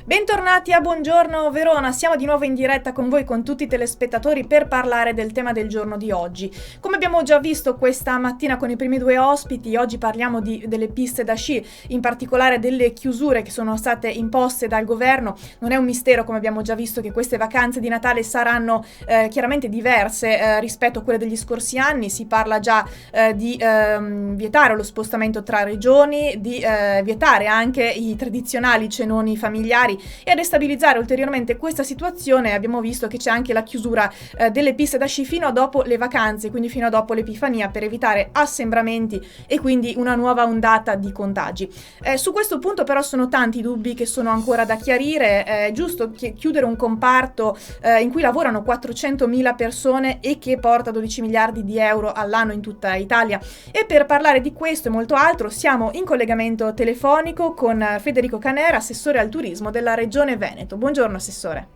Bentornati a Buongiorno Verona, siamo di nuovo in diretta con voi, con tutti i telespettatori, per parlare del tema del giorno di oggi. Come abbiamo già visto questa mattina con i primi due ospiti, oggi parliamo delle piste da sci, in particolare delle chiusure che sono state imposte dal governo. Non è un mistero, come abbiamo già visto, che queste vacanze di Natale saranno chiaramente diverse rispetto a quelle degli scorsi anni. Si parla già di vietare lo spostamento tra regioni, di vietare anche i tradizionali cenoni familiari, e a destabilizzare ulteriormente questa situazione abbiamo visto che c'è anche la chiusura delle piste da sci fino a dopo le vacanze, quindi fino a dopo l'Epifania, per evitare assembramenti e quindi una nuova ondata di contagi. Su questo punto però sono tanti dubbi che sono ancora da chiarire. È giusto chiudere un comparto in cui lavorano 400.000 persone e che porta 12 miliardi di euro all'anno in tutta Italia? E per parlare di questo e molto altro siamo in collegamento telefonico con Federico Canera, assessore al turismo della Regione Veneto. Buongiorno Assessore.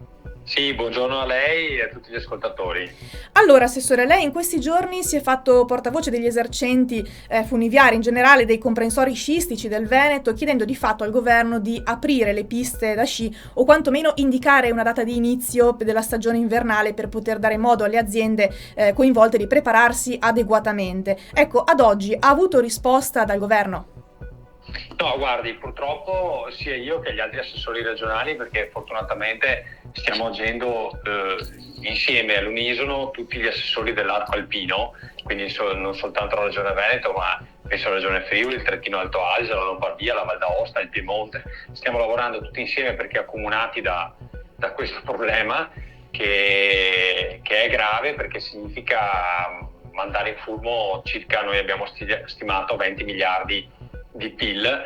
Sì, buongiorno a lei e a tutti gli ascoltatori. Allora Assessore, lei in questi giorni si è fatto portavoce degli esercenti funiviari, in generale dei comprensori sciistici del Veneto, chiedendo di fatto al governo di aprire le piste da sci o quantomeno indicare una data di inizio della stagione invernale per poter dare modo alle aziende coinvolte di prepararsi adeguatamente. Ecco, ad oggi ha avuto risposta dal governo? No, guardi, purtroppo sia io che gli altri assessori regionali, perché fortunatamente stiamo agendo insieme all'unisono tutti gli assessori dell'arco alpino, quindi non soltanto la Regione Veneto, ma penso alla Regione Friuli, il Trentino Alto Adige, la Lombardia, la Val d'Aosta, il Piemonte. Stiamo lavorando tutti insieme perché accomunati da questo problema che è grave, perché significa mandare in fumo circa, noi abbiamo stimato 20 miliardi di PIL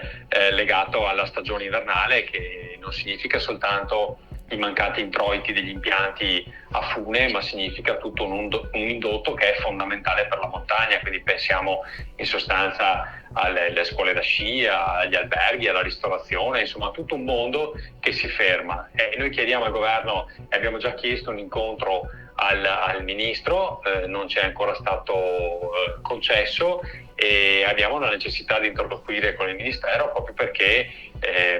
legato alla stagione invernale, che non significa soltanto i mancati introiti degli impianti a fune, ma significa tutto un indotto che è fondamentale per la montagna. Quindi pensiamo in sostanza alle scuole da sci, agli alberghi, alla ristorazione, insomma tutto un mondo che si ferma. E noi chiediamo al governo, e abbiamo già chiesto un incontro al ministro, non ci è ancora stato concesso, e abbiamo la necessità di interloquire con il Ministero proprio perché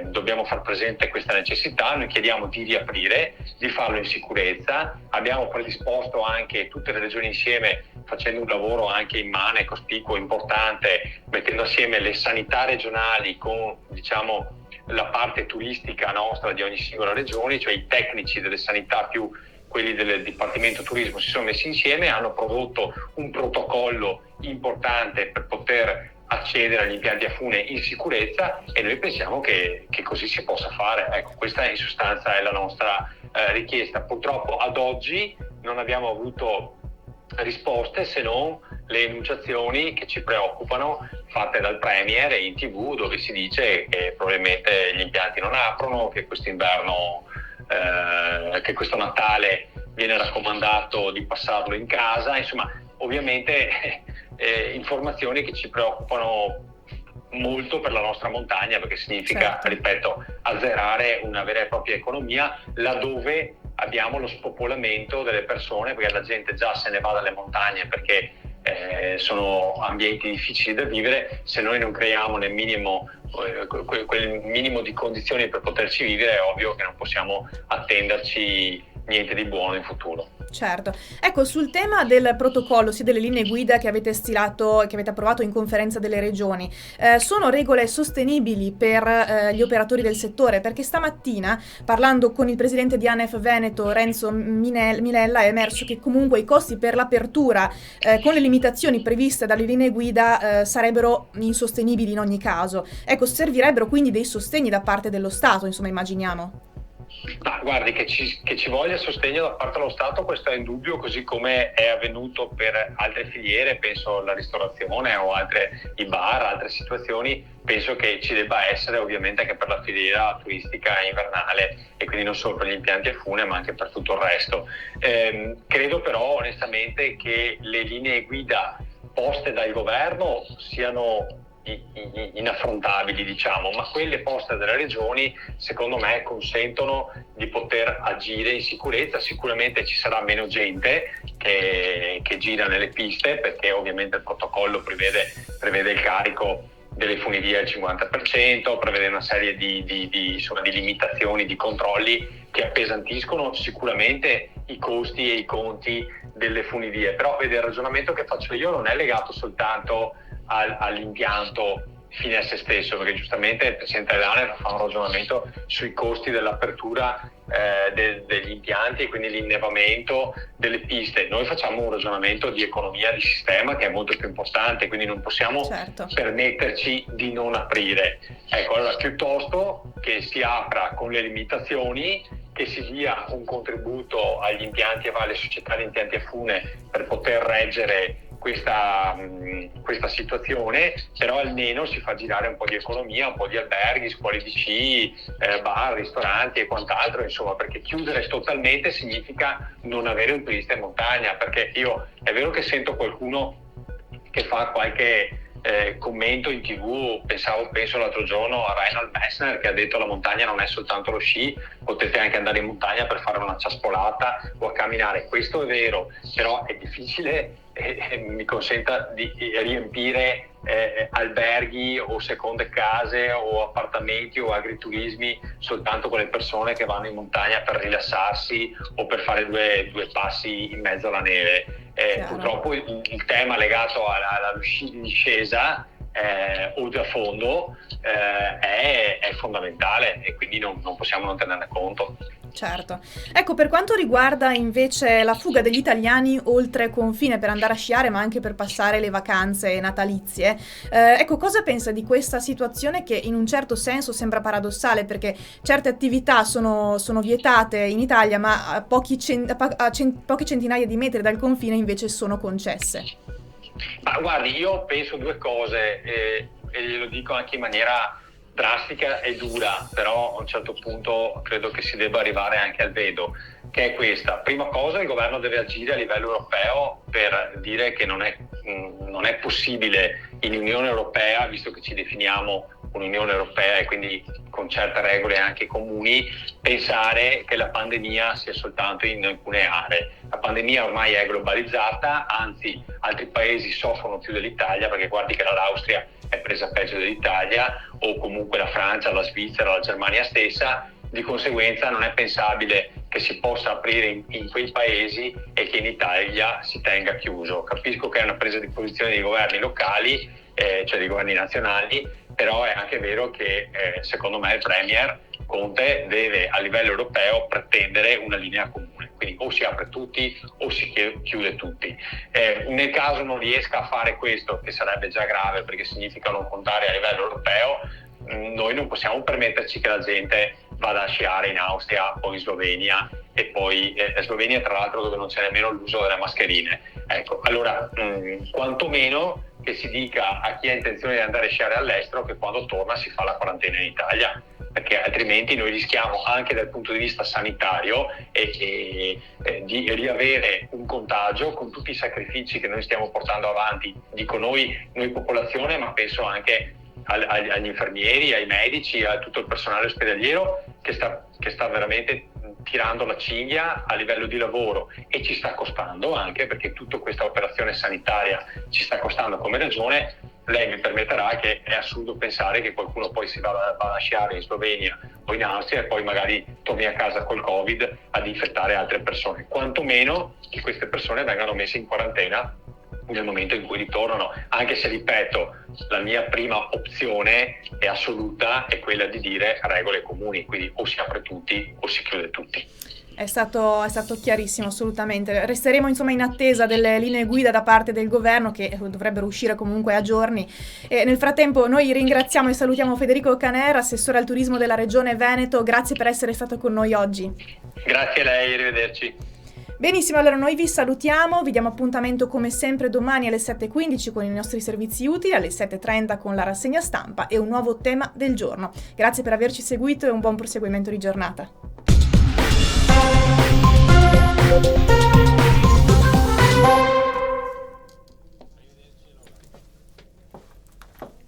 dobbiamo far presente questa necessità. Noi chiediamo di riaprire, di farlo in sicurezza. Abbiamo predisposto anche tutte le regioni insieme, facendo un lavoro anche immane, cospicuo, importante, mettendo assieme le sanità regionali con, diciamo, la parte turistica nostra di ogni singola regione, cioè i tecnici delle sanità più quelli del Dipartimento Turismo si sono messi insieme, hanno prodotto un protocollo importante per poter accedere agli impianti a fune in sicurezza, e noi pensiamo che così si possa fare. Ecco, questa in sostanza è la nostra richiesta. Purtroppo ad oggi non abbiamo avuto risposte, se non le enunciazioni che ci preoccupano fatte dal Premier in TV, dove si dice che probabilmente gli impianti non aprono, che quest'inverno che questo Natale viene raccomandato di passarlo in casa. Insomma, ovviamente informazioni che ci preoccupano molto per la nostra montagna, perché significa, Certo, ripeto, azzerare una vera e propria economia laddove abbiamo lo spopolamento delle persone, perché la gente già se ne va dalle montagne perché sono ambienti difficili da vivere. Se noi non creiamo nel minimo quel minimo di condizioni per poterci vivere, è ovvio che non possiamo attenderci niente di buono in futuro. certo. Ecco, sul tema del protocollo, sia delle linee guida che avete stilato e che avete approvato in conferenza delle regioni, sono regole sostenibili per gli operatori del settore? Perché stamattina, parlando con il presidente di ANEF Veneto, Renzo Minella, è emerso che comunque i costi per l'apertura, con le limitazioni previste dalle linee guida, sarebbero insostenibili in ogni caso. Ecco, servirebbero quindi dei sostegni da parte dello Stato, insomma, immaginiamo. Ma guardi, che ci voglia sostegno da parte dello Stato, questo è indubbio, così come è avvenuto per altre filiere, penso alla ristorazione o i bar, altre situazioni. Penso che ci debba essere ovviamente anche per la filiera turistica invernale, e quindi non solo per gli impianti a fune ma anche per tutto il resto. Credo però onestamente che le linee guida poste dal governo siano inaffrontabili, diciamo, ma quelle poste dalle regioni secondo me consentono di poter agire in sicurezza. Sicuramente ci sarà meno gente che gira nelle piste, perché ovviamente il protocollo prevede il carico delle funivie al 50%, prevede una serie di limitazioni, di controlli che appesantiscono sicuramente i costi e i conti delle funivie. Però vede, il ragionamento che faccio io non è legato soltanto all'impianto fine a se stesso, perché giustamente il Presidente dell'ANER fa un ragionamento sui costi dell'apertura degli impianti e quindi l'innevamento delle piste. Noi facciamo un ragionamento di economia di sistema che è molto più importante, quindi non possiamo permetterci di non aprire. Ecco, allora piuttosto che si apra con le limitazioni, che si dia un contributo agli impianti e alle società di impianti a fune per poter reggere questa situazione, però almeno si fa girare un po' di economia, un po' di alberghi, scuole di sci, bar, ristoranti e quant'altro, insomma, perché chiudere totalmente significa non avere un turista in montagna, perché io è vero che sento qualcuno che fa qualche commento in TV, penso l'altro giorno a Reinhold Messner che ha detto la montagna non è soltanto lo sci, potete anche andare in montagna per fare una ciaspolata o a camminare. Questo è vero, però è difficile mi consenta di riempire alberghi o seconde case o appartamenti o agriturismi soltanto con le persone che vanno in montagna per rilassarsi o per fare due passi in mezzo alla neve. Purtroppo il tema legato alla discesa o da fondo è fondamentale e quindi non possiamo non tenerne conto. Certo. Ecco, per quanto riguarda invece la fuga degli italiani oltre confine per andare a sciare, ma anche per passare le vacanze natalizie, ecco, cosa pensa di questa situazione che in un certo senso sembra paradossale, perché certe attività sono vietate in Italia, ma a poche centinaia di metri dal confine invece sono concesse? Ma guardi, io penso due cose e glielo dico anche in maniera drastica e dura, però a un certo punto credo che si debba arrivare anche al vedo, che è questa. Prima cosa, il governo deve agire a livello europeo per dire che non è possibile in Unione Europea, visto che ci definiamo un'Unione Europea e quindi con certe regole anche comuni, pensare che la pandemia sia soltanto in alcune aree. La pandemia ormai è globalizzata, anzi altri paesi soffrono più dell'Italia, perché guardi che l'Austria è presa peggio dell'Italia, o comunque la Francia, la Svizzera, la Germania stessa. Di conseguenza non è pensabile che si possa aprire in quei paesi e che in Italia si tenga chiuso. Capisco che è una presa di posizione dei governi locali, cioè dei governi nazionali, però è anche vero che secondo me il Premier Conte deve a livello europeo pretendere una linea comune, quindi o si apre tutti o si chiude tutti. Nel caso non riesca a fare questo, che sarebbe già grave perché significa non contare a livello europeo, noi non possiamo permetterci che la gente vada a sciare in Austria o in Slovenia, e poi Slovenia tra l'altro dove non c'è nemmeno l'uso delle mascherine. Ecco, allora quantomeno che si dica a chi ha intenzione di andare a sciare all'estero che quando torna si fa la quarantena in Italia, perché altrimenti noi rischiamo anche dal punto di vista sanitario di riavere un contagio con tutti i sacrifici che noi stiamo portando avanti, dico noi popolazione, ma penso anche agli infermieri, ai medici, a tutto il personale ospedaliero che sta veramente tirando la cinghia a livello di lavoro, e ci sta costando anche, perché tutta questa operazione sanitaria ci sta costando come regione. Lei mi permetterà che è assurdo pensare che qualcuno poi si va a sciare in Slovenia o in Austria e poi magari torni a casa col Covid ad infettare altre persone. Quantomeno che queste persone vengano messe in quarantena nel momento in cui ritornano, anche se, ripeto, la mia prima opzione è assoluta, è quella di dire regole comuni, quindi o si apre tutti o si chiude tutti. È stato chiarissimo, assolutamente. Resteremo insomma in attesa delle linee guida da parte del governo, che dovrebbero uscire comunque a giorni. E nel frattempo noi ringraziamo e salutiamo Federico Caner, assessore al turismo della Regione Veneto. Grazie per essere stato con noi oggi. Grazie a lei, arrivederci. Benissimo, allora noi vi salutiamo, vi diamo appuntamento come sempre domani alle 7:15 con i nostri servizi utili, alle 7:30 con la rassegna stampa e un nuovo tema del giorno. Grazie per averci seguito e un buon proseguimento di giornata.